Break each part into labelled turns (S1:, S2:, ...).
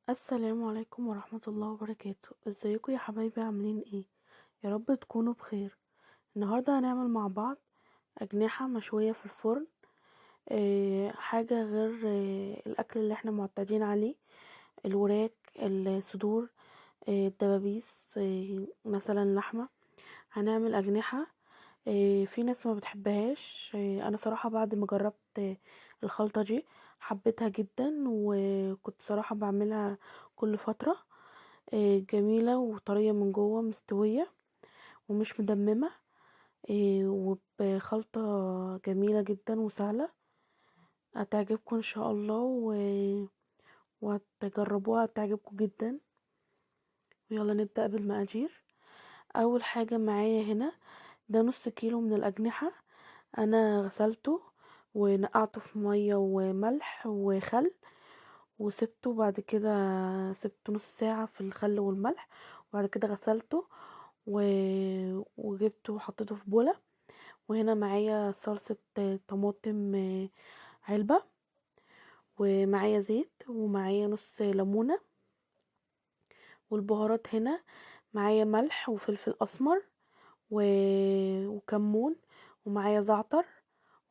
S1: السلام عليكم ورحمة الله وبركاته. ازيكم يا حبايبي؟ عاملين ايه؟ يا رب تكونوا بخير. النهاردة هنعمل مع بعض أجنحة مشوية في الفرن. حاجة غير الأكل اللي احنا معتادين عليه، الوراك، الصدور، الدبابيس، مثلا لحمة. هنعمل أجنحة. في ناس ما بتحبهاش. أنا صراحة بعد ما جربت الخلطة دي حبيتها جدا، وكنت صراحة بعملها كل فترة. جميلة وطرية من جوه، مستوية ومش مدممة. وبخلطة جميلة جدا وسهلة. هتعجبكم ان شاء الله وهتجربوها، هتعجبكم جدا. ويلا نبدأ بالمقادير. اول حاجة معايا هنا ده نص كيلو من الأجنحة. انا غسلته ونقعته في مية وملح وخل، وسبته بعد كده، سبته نص ساعة في الخل والملح، وبعد كده غسلته و... وجبته وحطيته في بولة. وهنا معايا صلصة طماطم علبة، ومعايا زيت، ومعايا نص ليمونة. والبهارات هنا معايا ملح وفلفل أسمر وكمون، ومعايا زعتر،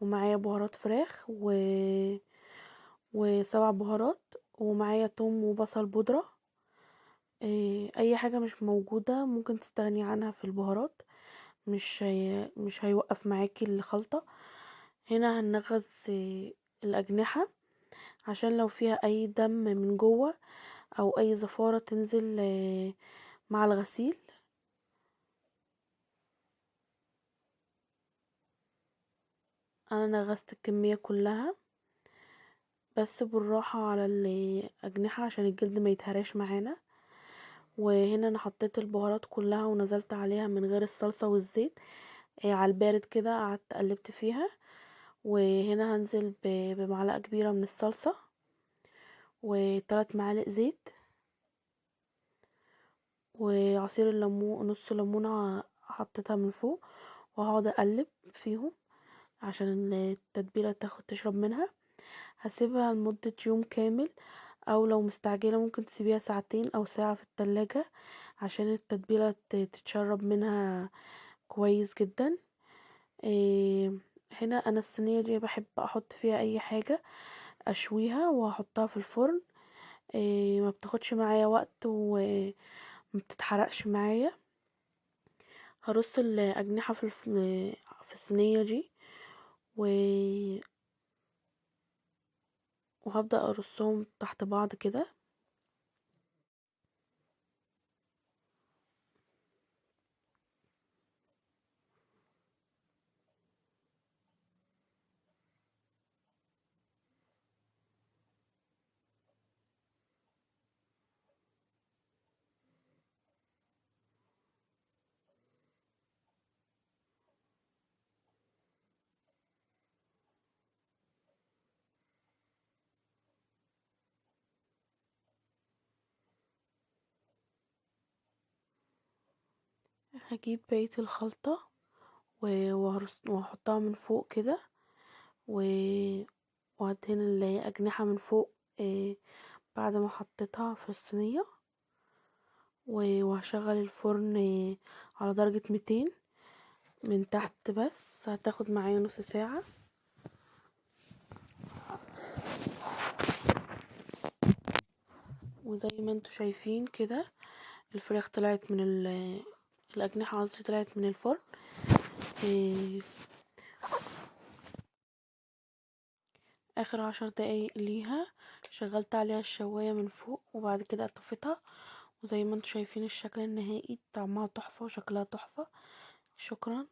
S1: ومعايا بهارات فراخ وسبع بهارات، ومعايا توم وبصل بودرة. اي حاجة مش موجودة ممكن تستغني عنها في البهارات، مش هيوقف معاكي الخلطة. هنا هنغز الأجنحة عشان لو فيها أي دم من جوه أو أي زفارة تنزل مع الغسيل. أنا نغزت الكمية كلها، بس بالراحة على الأجنحة عشان الجلد ما يتهراش معانا. وهنا أنا حطيت البهارات كلها ونزلت عليها من غير الصلصة والزيت، على البارد كده، قعدت قلبت فيها. وهنا هنزل بمعلقة كبيرة من الصلصة و3 معالق زيت وعصير الليمون، نص ليمونة حطيتها من فوق، وهقعد اقلب فيهم عشان التتبيلة تشرب منها. هسيبها لمدة يوم كامل، او لو مستعجلة ممكن تسيبيها ساعتين او ساعة في التلاجة عشان التتبيلة تتشرب منها كويس جدا. إيه، هنا انا الصينية دي بحب احط فيها اي حاجة اشويها واحطها في الفرن. ما بتاخدش معايا وقت وما بتتحرقش معايا. هرص الأجنحة في الصينية دي و... وهبدأ أرصهم تحت بعض كده. هجيب بقية الخلطة وهحطها من فوق كده و... وهدهن الأجنحة من فوق بعد ما حطيتها في الصينية. وهشغل الفرن على درجة 200 من تحت، بس هتاخد معايا نص ساعة. وزي ما انتوا شايفين كده الفراخ طلعت من الأجنحة، قصدي طلعت من الفرن. إيه، آخر 10 دقايق ليها شغلت عليها الشواية من فوق وبعد كده طفيتها. وزي ما انتوا شايفين الشكل النهائي، طعمها تحفة وشكلها تحفة. شكرا.